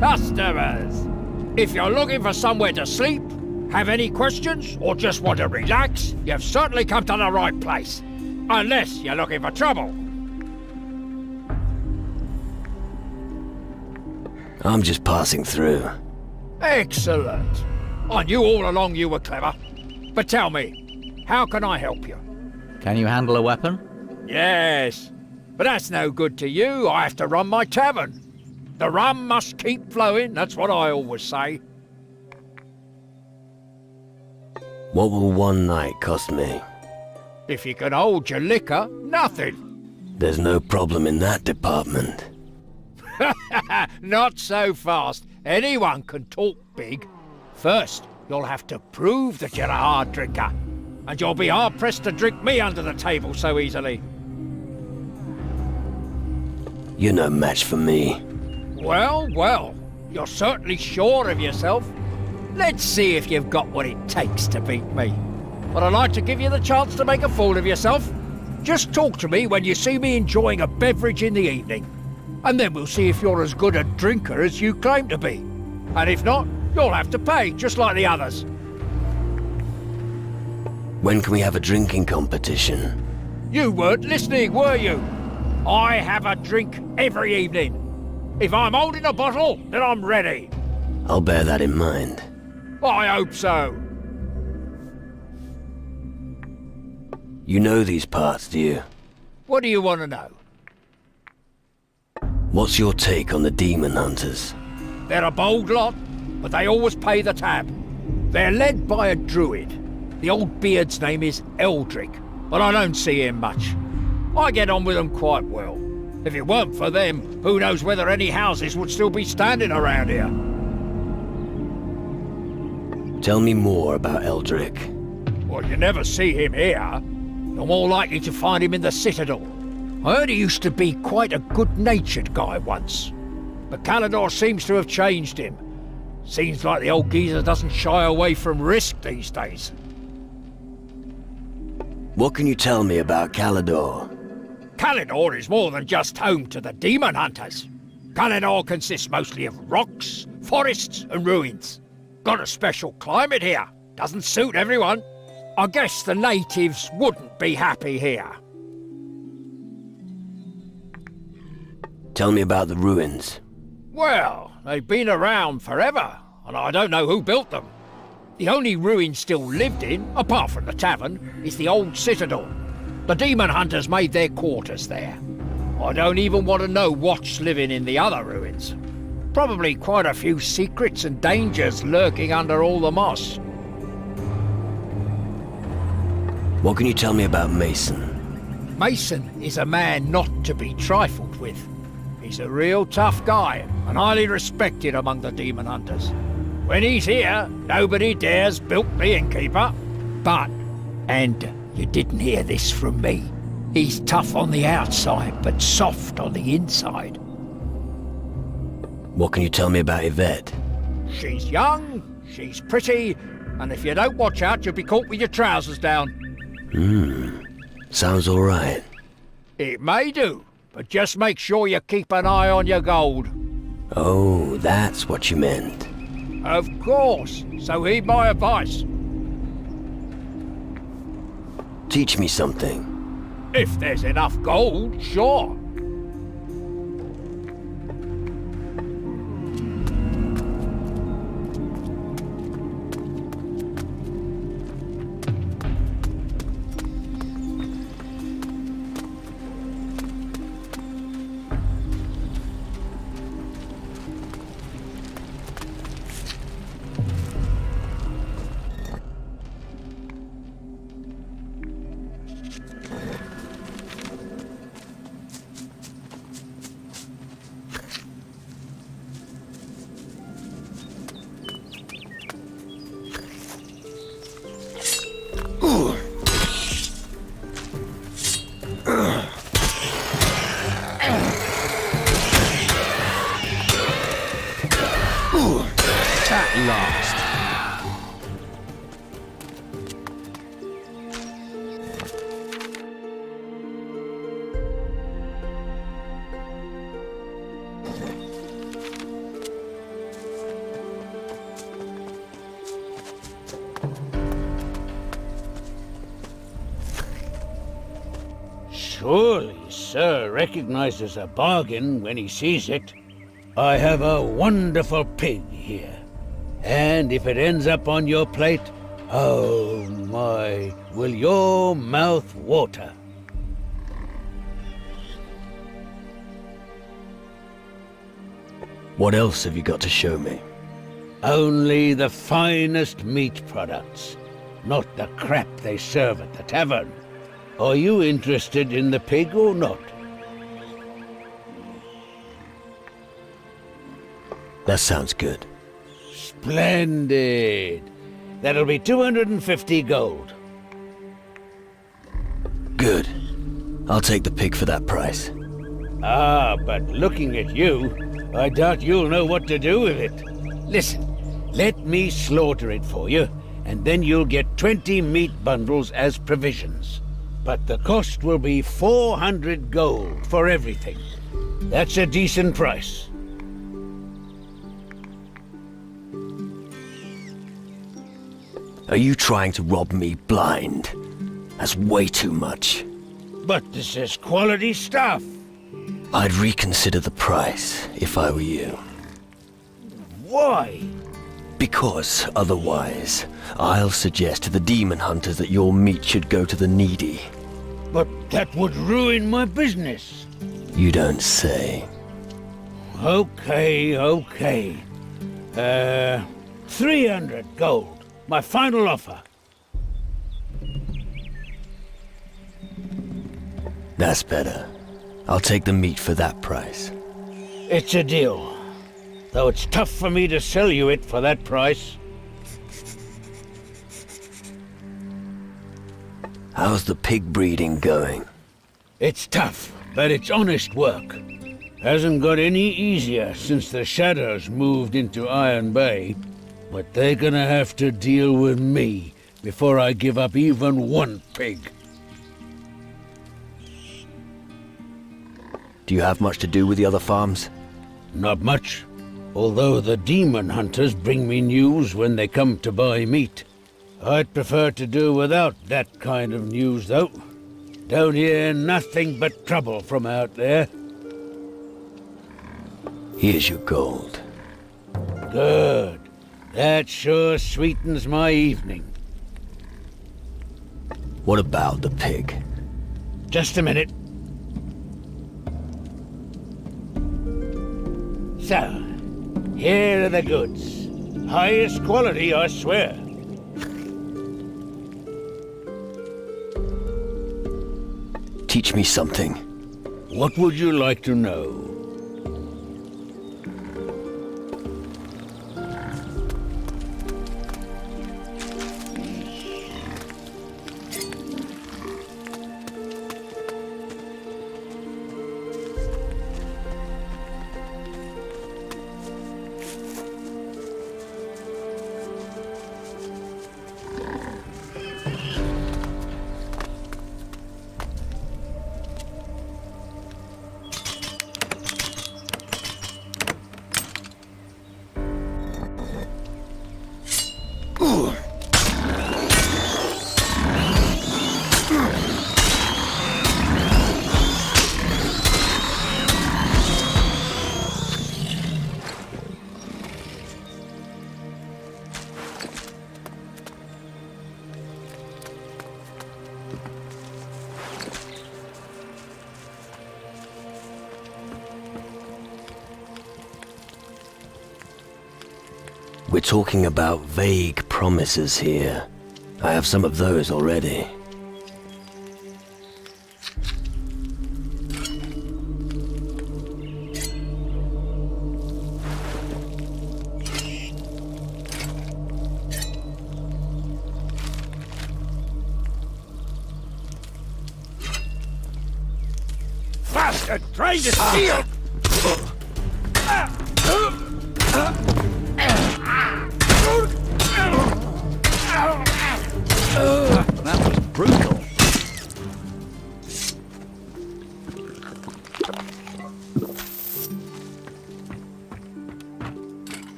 customers. If you're looking for somewhere to sleep, have any questions, or just want to relax, you've certainly come to the right place. Unless you're looking for trouble. I'm just passing through. Excellent. I knew all along you were clever. But tell me, how can I help you? Can you handle a weapon? Yes, but that's no good to you. I have to run my tavern. The rum must keep flowing, that's what I always say. What will one night cost me? If you can hold your liquor, nothing. There's no problem in that department. Not so fast. Anyone can talk big. First, you'll have to prove that you're a hard drinker. And you'll be hard-pressed to drink me under the table so easily. You're no match for me. Well, well, you're certainly sure of yourself. Let's see if you've got what it takes to beat me. But I'd like to give you the chance to make a fool of yourself. Just talk to me when you see me enjoying a beverage in the evening. And then we'll see if you're as good a drinker as you claim to be. And if not, you'll have to pay, just like the others. When can we have a drinking competition? You weren't listening, were you? I have a drink every evening. If I'm holding a bottle, then I'm ready. I'll bear that in mind. I hope so. You know these parts, do you? What do you want to know? What's your take on the demon hunters? They're a bold lot, but they always pay the tab. They're led by a druid. The old beard's name is Eldrick, but I don't see him much. I get on with them quite well. If it weren't for them, who knows whether any houses would still be standing around here. Tell me more about Eldrick. Well, you never see him here. You're more likely to find him in the Citadel. I heard he used to be quite a good-natured guy once. But Calador seems to have changed him. Seems like the old geezer doesn't shy away from risk these days. What can you tell me about Calador? Calador is more than just home to the demon hunters. Calador consists mostly of rocks, forests and ruins. Got a special climate here. Doesn't suit everyone. I guess the natives wouldn't be happy here. Tell me about the ruins. Well, they've been around forever, and I don't know who built them. The only ruin still lived in, apart from the tavern, is the old Citadel. The demon hunters made their quarters there. I don't even want to know what's living in the other ruins. Probably quite a few secrets and dangers lurking under all the moss. What can you tell me about Mason? Mason is a man not to be trifled with. He's a real tough guy, and highly respected among the demon hunters. When he's here, nobody dares bilk the innkeeper. But, and you didn't hear this from me, he's tough on the outside, but soft on the inside. What can you tell me about Yvette? She's young, she's pretty, and if you don't watch out, you'll be caught with your trousers down. Sounds all right. It may do, but just make sure you keep an eye on your gold. Oh, that's what you meant. Of course, so heed my advice. Teach me something. If there's enough gold, sure. At last. Surely, sir recognizes a bargain when he sees it. I have a wonderful pig here. And if it ends up on your plate, oh my, will your mouth water? What else have you got to show me? Only the finest meat products, not the crap they serve at the tavern. Are you interested in the pig or not? That sounds good. Splendid. That'll be 250 gold. Good. I'll take the pig for that price. Ah, but looking at you, I doubt you'll know what to do with it. Listen, let me slaughter it for you, and then you'll get 20 meat bundles as provisions. But the cost will be 400 gold for everything. That's a decent price. Are you trying to rob me blind? That's way too much. But this is quality stuff. I'd reconsider the price if I were you. Why? Because otherwise, I'll suggest to the demon hunters that your meat should go to the needy. But that would ruin my business. You don't say. Okay. 300 gold. My final offer. That's better. I'll take the meat for that price. It's a deal. Though it's tough for me to sell you it for that price. How's the pig breeding going? It's tough, but it's honest work. Hasn't got any easier since the Shadows moved into Iron Bay. But they're gonna have to deal with me before I give up even one pig. Do you have much to do with the other farms? Not much. Although the demon hunters bring me news when they come to buy meat. I'd prefer to do without that kind of news, though. Don't hear nothing but trouble from out there. Here's your gold. Good. That sure sweetens my evening. What about the pig? Just a minute. So, here are the goods. Highest quality, I swear. Teach me something. What would you like to know? We're talking about vague promises here. I have some of those already. Bastard! Trying to steal! That was brutal.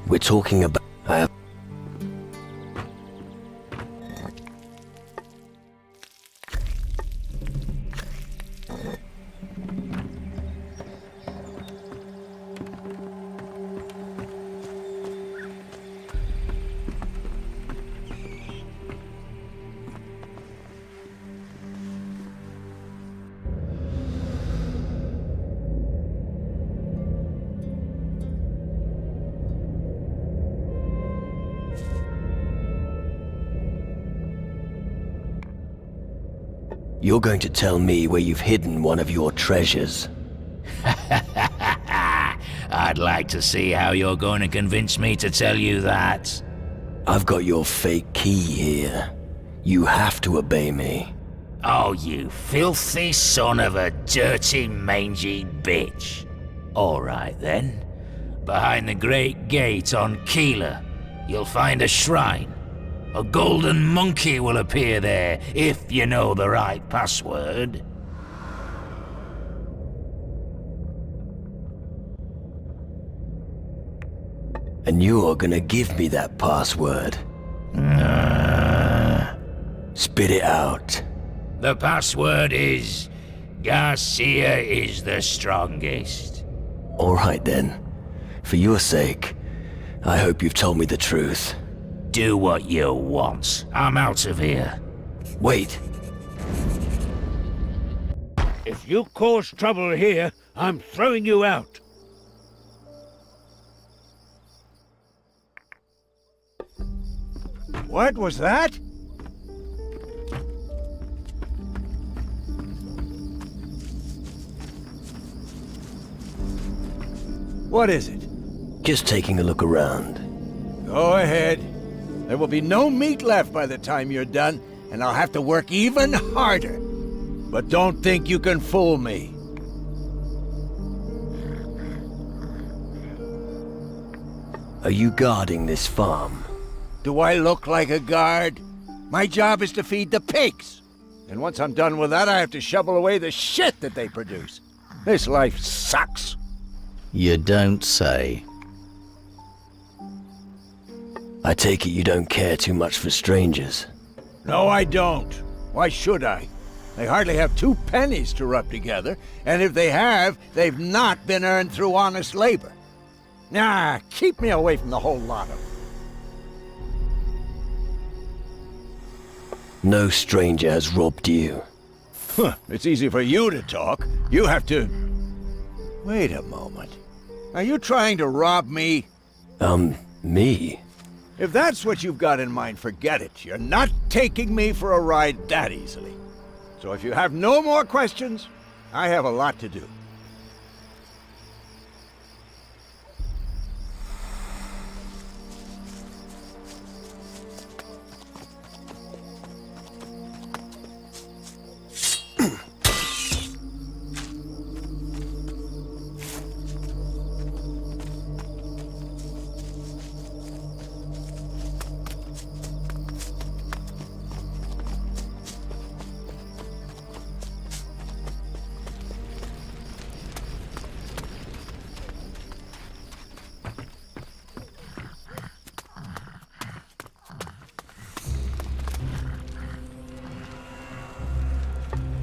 We're talking about... You're going to tell me where you've hidden one of your treasures. I'd like to see how you're going to convince me to tell you that. I've got your fake key here. You have to obey me. Oh, you filthy son of a dirty, mangy bitch. All right, then. Behind the great gate on Keeler, you'll find a shrine. A golden monkey will appear there, if you know the right password. And you're gonna give me that password. Spit it out. The password is... Garcia is the strongest. Alright then. For your sake, I hope you've told me the truth. Do what you want. I'm out of here. Wait. If you cause trouble here, I'm throwing you out. What was that? What is it? Just taking a look around. Go ahead. There will be no meat left by the time you're done, and I'll have to work even harder. But don't think you can fool me. Are you guarding this farm? Do I look like a guard? My job is to feed the pigs. And once I'm done with that, I have to shovel away the shit that they produce. This life sucks. You don't say. I take it you don't care too much for strangers. No, I don't. Why should I? They hardly have 2 pennies to rub together, and if they have, they've not been earned through honest labor. Nah, keep me away from the whole lot of them. No stranger has robbed you. Huh, it's easy for you to talk. You have to... Wait a moment. Are you trying to rob me? Me? If that's what you've got in mind, forget it. You're not taking me for a ride that easily. So if you have no more questions, I have a lot to do.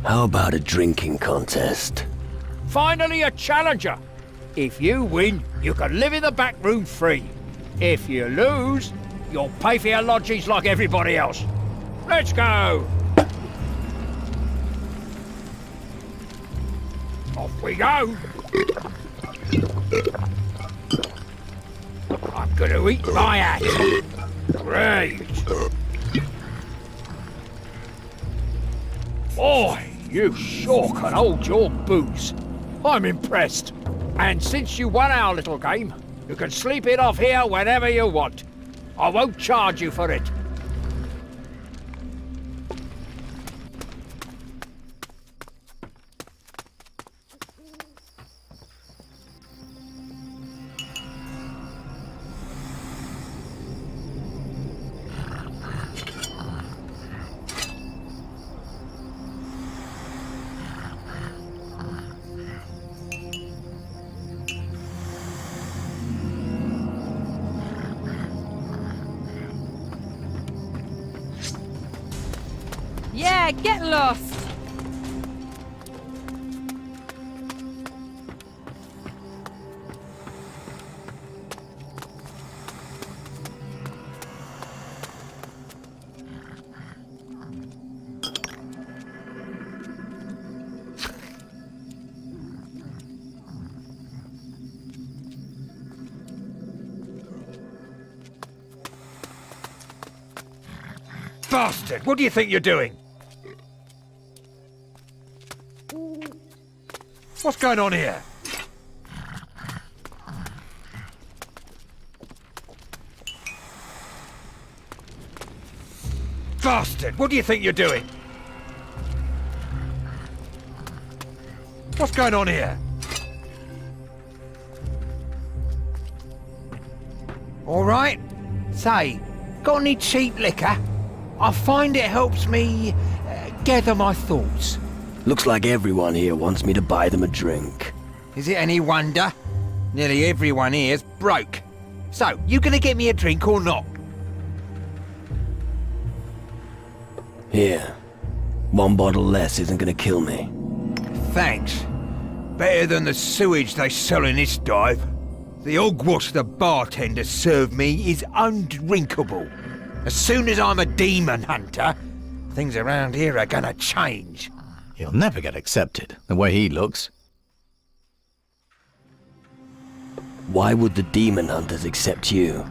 How about a drinking contest? Finally a challenger. If you win, you can live in the back room free. If you lose, you'll pay for your lodgings like everybody else. Let's go! Off we go! I'm gonna eat my hat. Great! Boy, you sure can hold your booze. I'm impressed. And since you won our little game, you can sleep it off here whenever you want. I won't charge you for it. Yeah, get lost. Bastard! What do you think you're doing? What's going on here? Bastard! What do you think you're doing? What's going on here? All right. Say, got any cheap liquor? I find it helps me gather my thoughts. Looks like everyone here wants me to buy them a drink. Is it any wonder? Nearly everyone here's broke. So, you gonna get me a drink or not? Here. One bottle less isn't gonna kill me. Thanks. Better than the sewage they sell in this dive. The hogwash the bartender served me is undrinkable. As soon as I'm a demon hunter, things around here are gonna change. He'll never get accepted, the way he looks. Why would the demon hunters accept you?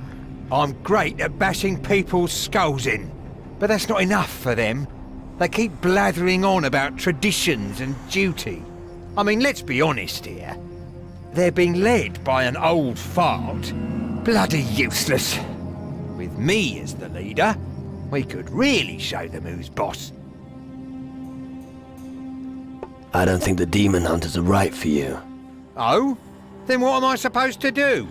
I'm great at bashing people's skulls in, but that's not enough for them. They keep blathering on about traditions and duty. I mean, let's be honest here. They're being led by an old fart. Bloody useless. With me as the leader, we could really show them who's boss. I don't think the demon hunters are right for you. Oh? Then what am I supposed to do?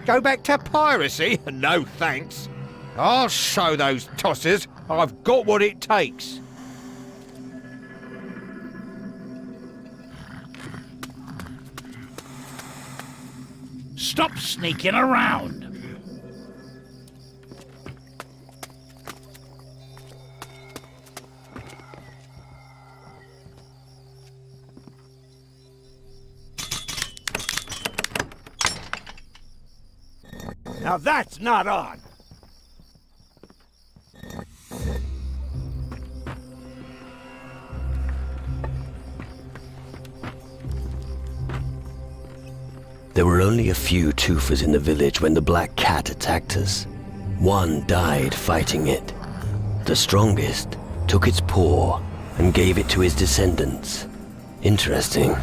Go back to piracy? No thanks. I'll show those tossers I've got what it takes. Stop sneaking around. Now that's not on. There were only a few Toofers in the village when the Black Cat attacked us. One died fighting it. The strongest took its paw and gave it to his descendants. Interesting.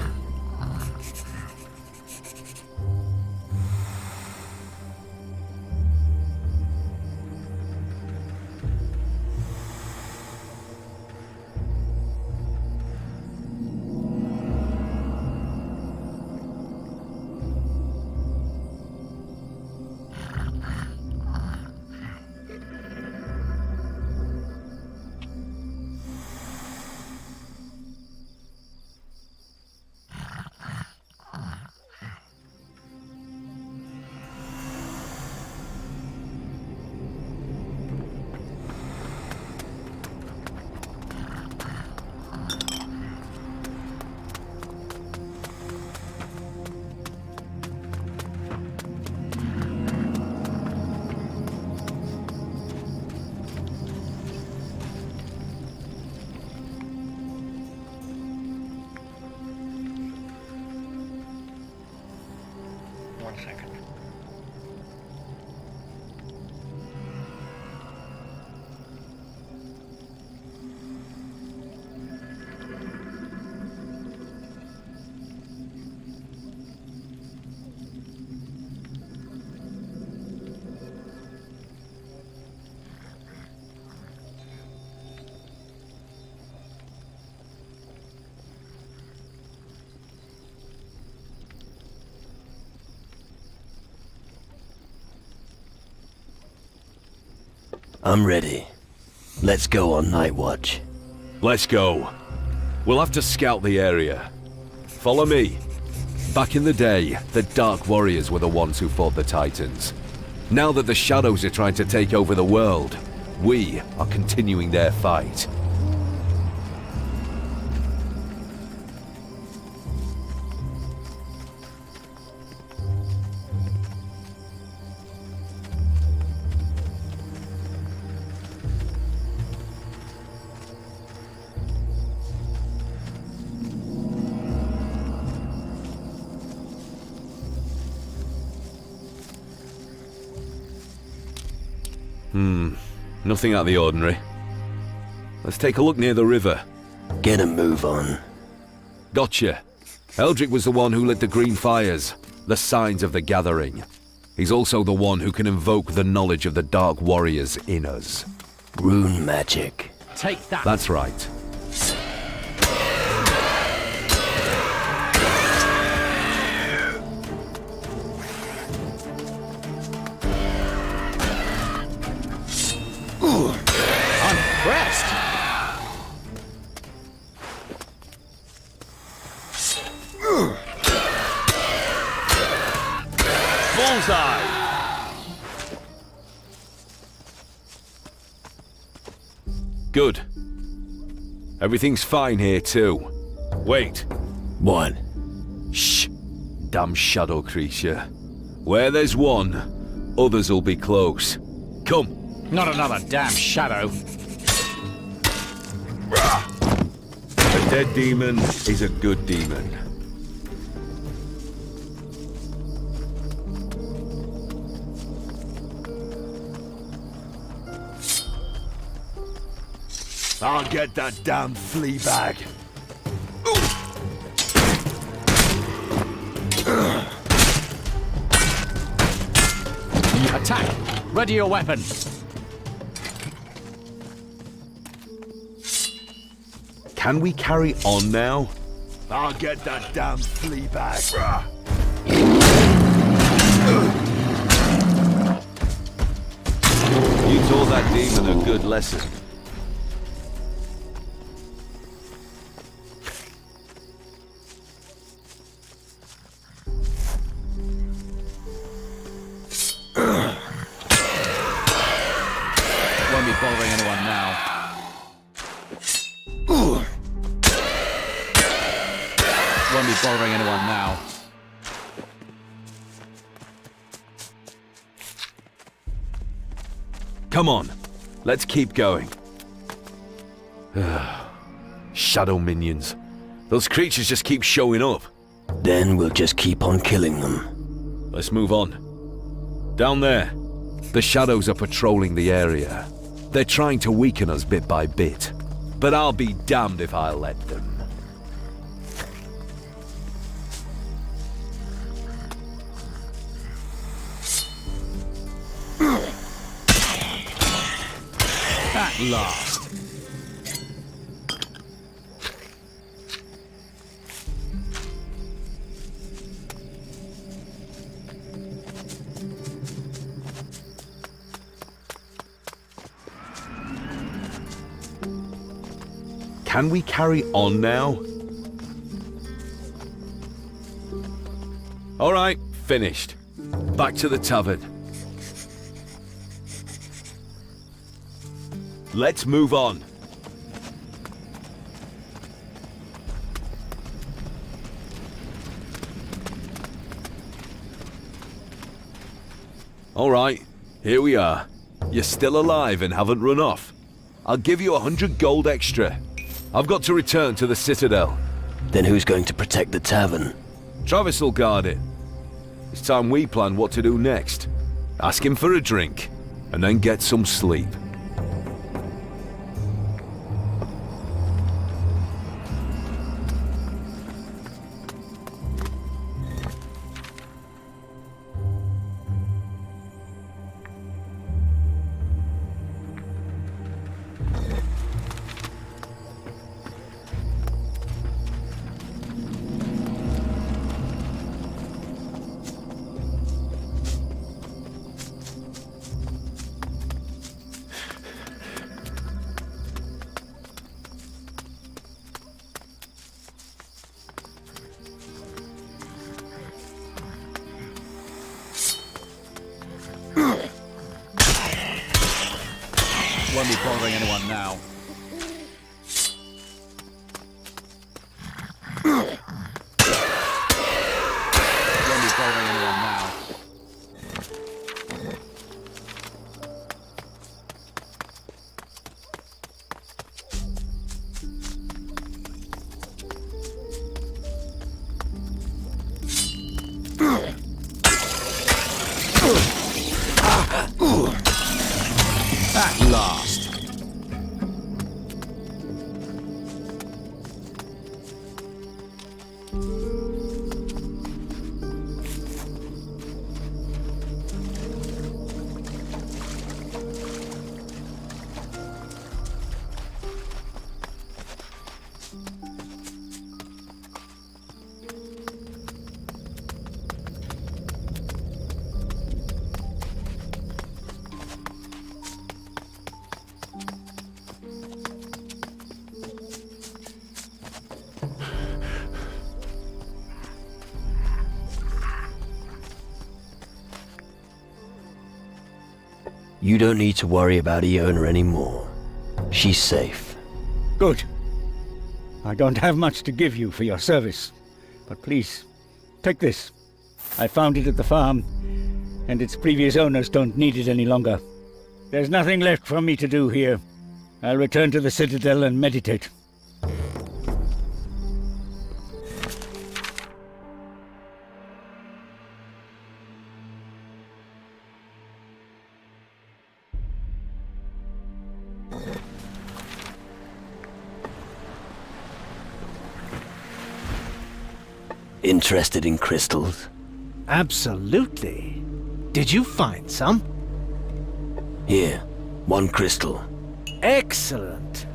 I'm ready. Let's go on night watch. Let's go. We'll have to scout the area. Follow me. Back in the day, the Dark Warriors were the ones who fought the Titans. Now that the Shadows are trying to take over the world, we are continuing their fight. Nothing out of the ordinary. Let's take a look near the river. Get a move on. Gotcha. Eldrick was the one who lit the green fires, the signs of the gathering. He's also the one who can invoke the knowledge of the Dark Warriors in us. Rune magic. Take that. That's right. I'm impressed. Bullseye! Good. Everything's fine here too. Wait. What? Shh. Damn shadow creature. Where there's one, others will be close. Come. Not another damn shadow. A dead demon is a good demon. I'll get that damn flea bag. Attack! Ready your weapon. Can we carry on now? I'll get that damn flea bag. You taught that demon a good lesson. Won't be bothering anyone now. Won't be bothering anyone now. Come on, let's keep going. Shadow minions. Those creatures just keep showing up. Then we'll just keep on killing them. Let's move on. Down there, the shadows are patrolling the area. They're trying to weaken us bit by bit. But I'll be damned if I let them. At last. Can we carry on now? All right, finished. Back to the tavern. Let's move on. All right, here we are. You're still alive and haven't run off. I'll give you 100 gold extra. I've got to return to the Citadel. Then who's going to protect the tavern? Travis will guard it. It's time we plan what to do next. Ask him for a drink, and then get some sleep. Won't be bothering anyone now. Won't be bothering anyone now. You don't need to worry about Iona anymore. She's safe. Good. I don't have much to give you for your service, but please, take this. I found it at the farm, and its previous owners don't need it any longer. There's nothing left for me to do here. I'll return to the Citadel and meditate. Interested in crystals? Absolutely. Did you find some? Here, 1 crystal. Excellent.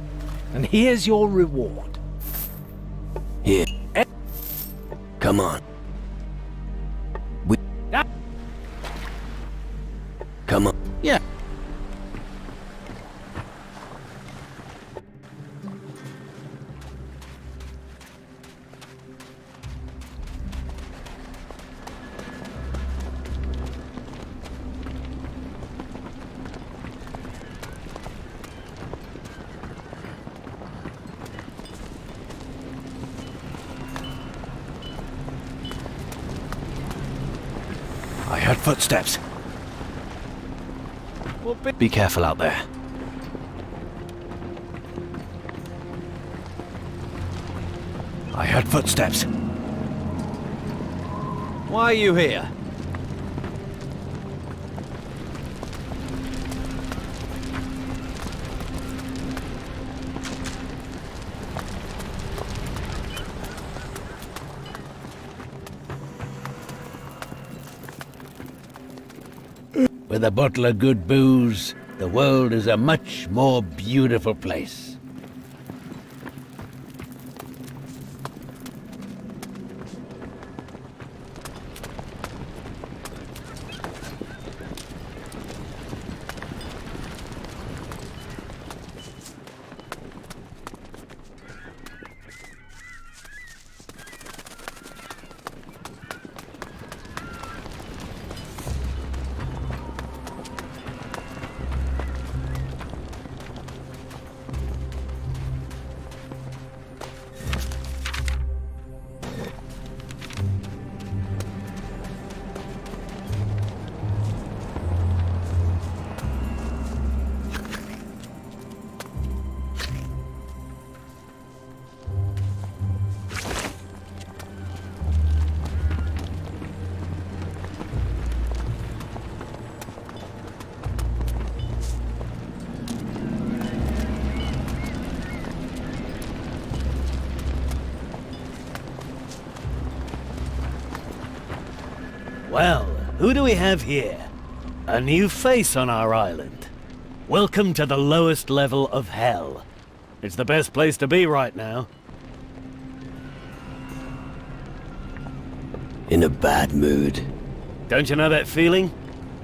And here's your reward. Here. Come on. Come on. Yeah. I heard footsteps. Be careful out there. I heard footsteps. Why are you here? With a bottle of good booze, the world is a much more beautiful place. Well, who do we have here? A new face on our island. Welcome to the lowest level of hell. It's the best place to be right now. In a bad mood. Don't you know that feeling?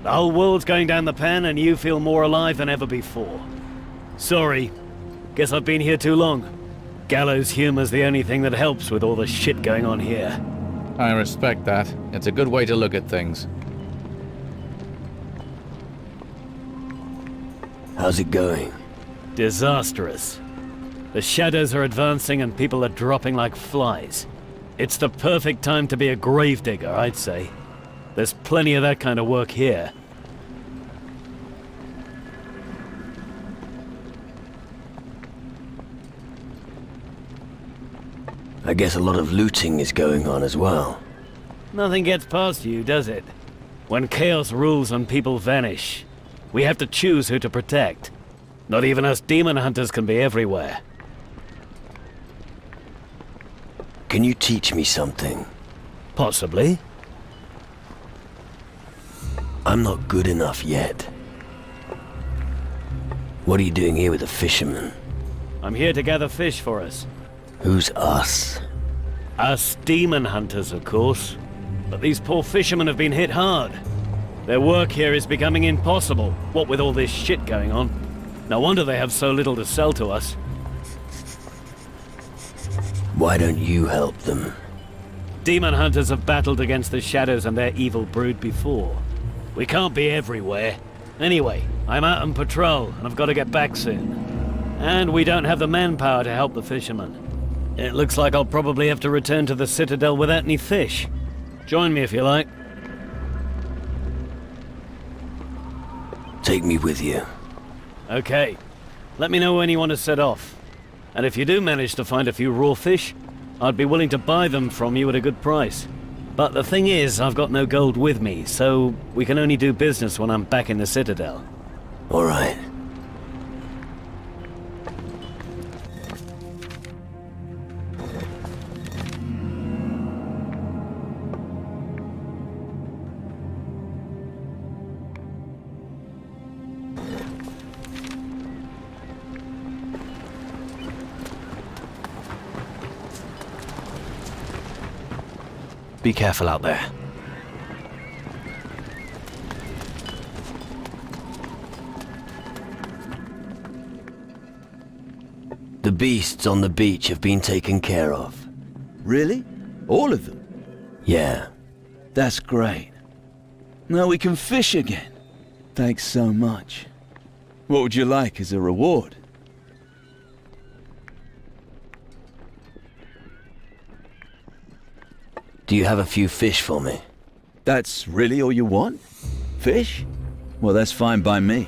The whole world's going down the pan and you feel more alive than ever before. Sorry. Guess I've been here too long. Gallows humor's the only thing that helps with all the shit going on here. I respect that. It's a good way to look at things. How's it going? Disastrous. The shadows are advancing and people are dropping like flies. It's the perfect time to be a gravedigger, I'd say. There's plenty of that kind of work here. I guess a lot of looting is going on as well. Nothing gets past you, does it? When chaos rules and people vanish, we have to choose who to protect. Not even us demon hunters can be everywhere. Can you teach me something? Possibly. I'm not good enough yet. What are you doing here with the fishermen? I'm here to gather fish for us. Who's us? Us demon hunters, of course. But these poor fishermen have been hit hard. Their work here is becoming impossible, what with all this shit going on. No wonder they have so little to sell to us. Why don't you help them? Demon hunters have battled against the shadows and their evil brood before. We can't be everywhere. Anyway, I'm out on patrol, and I've got to get back soon. And we don't have the manpower to help the fishermen. It looks like I'll probably have to return to the Citadel without any fish. Join me if you like. Take me with you. Okay. Let me know when you want to set off. And if you do manage to find a few raw fish, I'd be willing to buy them from you at a good price. But the thing is, I've got no gold with me, so we can only do business when I'm back in the Citadel. All right. Be careful out there. The beasts on the beach have been taken care of. Really? All of them? Yeah. That's great. Now we can fish again. Thanks so much. What would you like as a reward? Do you have a few fish for me? That's really all you want? Fish? Well, that's fine by me.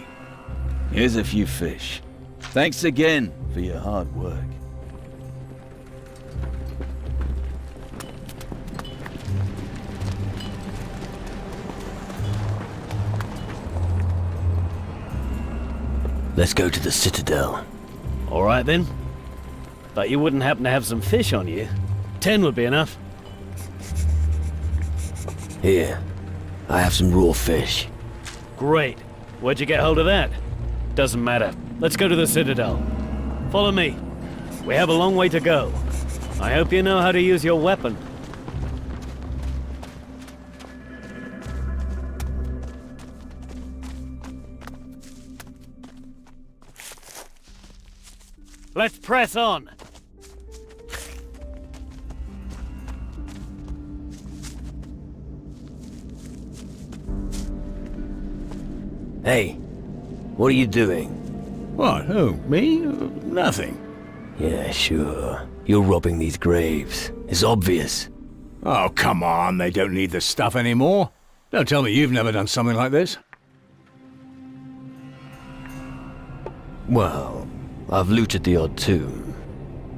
Here's a few fish. Thanks again for your hard work. Let's go to the Citadel. All right then. But you wouldn't happen to have some fish on you? 10 would be enough. Here. I have some raw fish. Great. Where'd you get hold of that? Doesn't matter. Let's go to the Citadel. Follow me. We have a long way to go. I hope you know how to use your weapon. Let's press on! Hey, what are you doing? What, who, me? Nothing. Yeah, sure. You're robbing these graves. It's obvious. Oh, come on, they don't need the stuff anymore. Don't tell me you've never done something like this. Well, I've looted the odd tomb.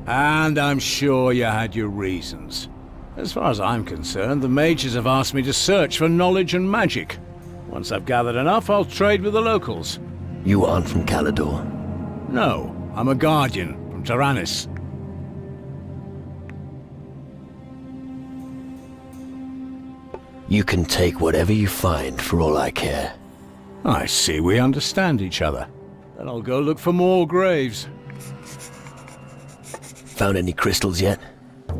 And I'm sure you had your reasons. As far as I'm concerned, the mages have asked me to search for knowledge and magic. Once I've gathered enough, I'll trade with the locals. You aren't from Calador? No, I'm a guardian from Tyrannus. You can take whatever you find for all I care. I see we understand each other. Then I'll go look for more graves. Found any crystals yet?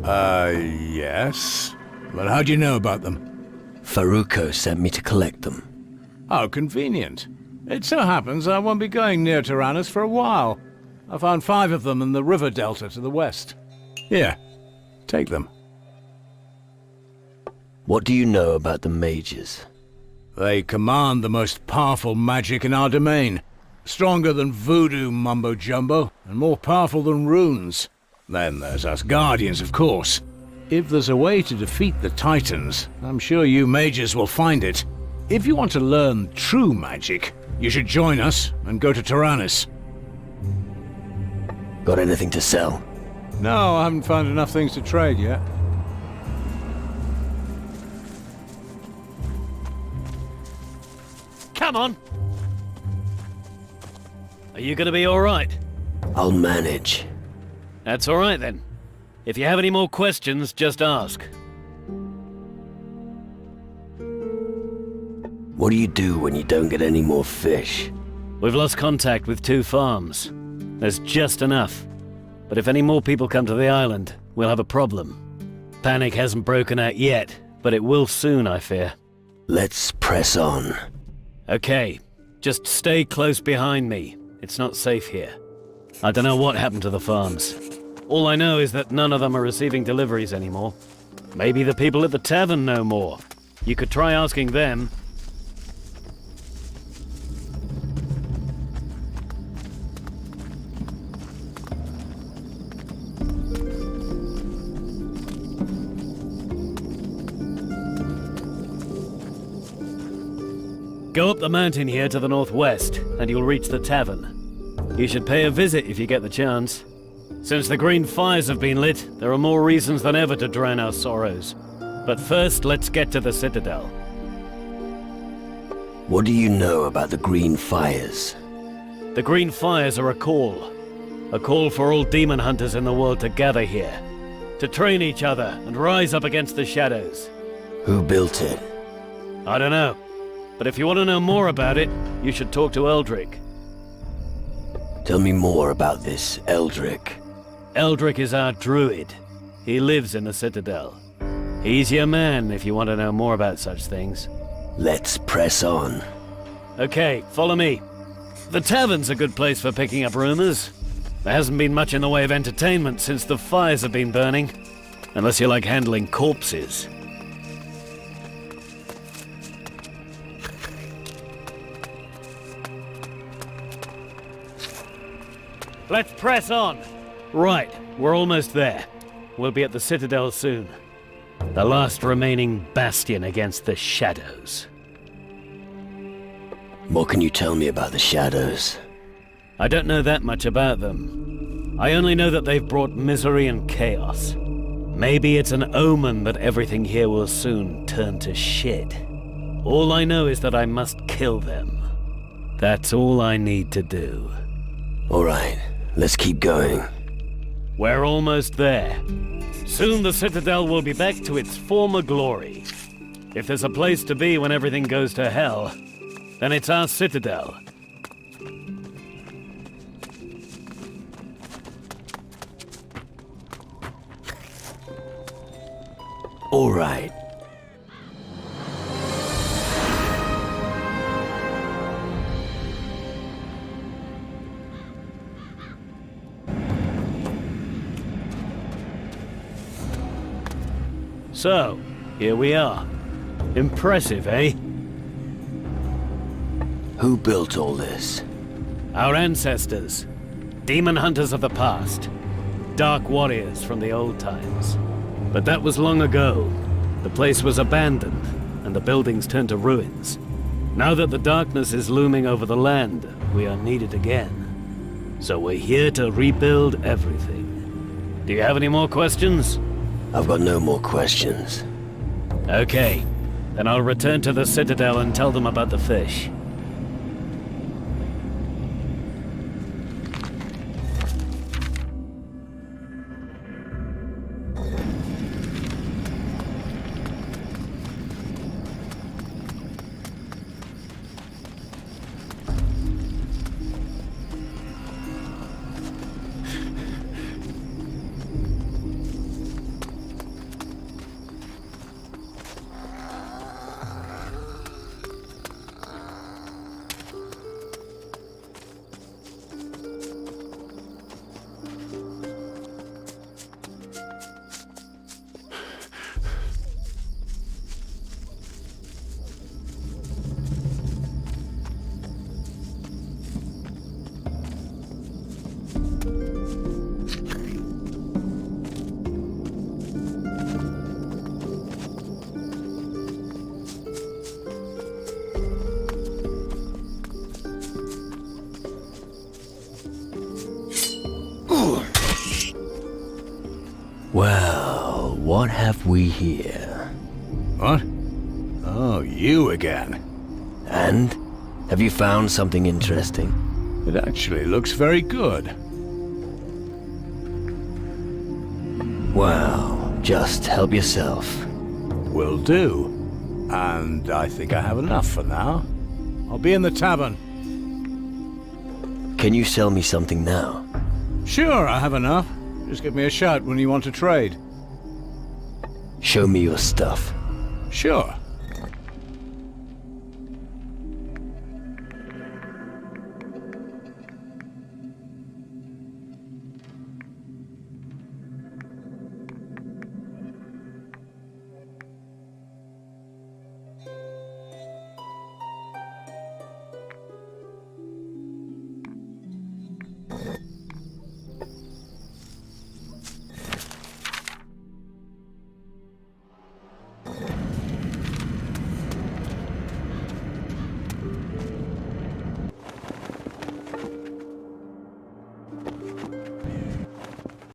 Yes. But how do you know about them? Faruko sent me to collect them. How convenient. It so happens I won't be going near Tyrannus for a while. I found 5 of them in the river delta to the west. Here, take them. What do you know about the mages? They command the most powerful magic in our domain. Stronger than voodoo mumbo-jumbo, and more powerful than runes. Then there's us guardians, of course. If there's a way to defeat the Titans, I'm sure you mages will find it. If you want to learn true magic, you should join us and go to Tyrannus. Got anything to sell? No, I haven't found enough things to trade yet. Come on! Are you gonna be alright? I'll manage. That's alright then. If you have any more questions, just ask. What do you do when you don't get any more fish? We've lost contact with 2 farms. There's just enough. But if any more people come to the island, we'll have a problem. Panic hasn't broken out yet, but it will soon, I fear. Let's press on. Okay, just stay close behind me. It's not safe here. I don't know what happened to the farms. All I know is that none of them are receiving deliveries anymore. Maybe the people at the tavern know more. You could try asking them. Go up the mountain here to the northwest, and you'll reach the tavern. You should pay a visit if you get the chance. Since the green fires have been lit, there are more reasons than ever to drown our sorrows. But first, let's get to the Citadel. What do you know about the green fires? The green fires are a call. A call for all demon hunters in the world to gather here. To train each other and rise up against the shadows. Who built it? I don't know. But if you want to know more about it, you should talk to Eldrick. Tell me more about this Eldrick. Eldrick is our druid. He lives in the Citadel. He's your man if you want to know more about such things. Let's press on. Okay, follow me. The tavern's a good place for picking up rumors. There hasn't been much in the way of entertainment since the fires have been burning. Unless you like handling corpses. Let's press on! Right, we're almost there. We'll be at the Citadel soon. The last remaining bastion against the shadows. What can you tell me about the shadows? I don't know that much about them. I only know that they've brought misery and chaos. Maybe it's an omen that everything here will soon turn to shit. All I know is that I must kill them. That's all I need to do. Alright, let's keep going. We're almost there. Soon the Citadel will be back to its former glory. If there's a place to be when everything goes to hell, then it's our Citadel. All right. So, here we are. Impressive, eh? Who built all this? Our ancestors. Demon hunters of the past. Dark warriors from the old times. But that was long ago. The place was abandoned, and the buildings turned to ruins. Now that the darkness is looming over the land, we are needed again. So we're here to rebuild everything. Do you have any more questions? I've got no more questions. Okay. Then I'll return to the Citadel and tell them about the fish. Well, what have we here? What? Oh, you again. And? Have you found something interesting? It actually looks very good. Well, just help yourself. Will do. And I think I have enough for now. I'll be in the tavern. Can you sell me something now? Sure, I have enough. Just give me a shout when you want to trade. Show me your stuff. Sure.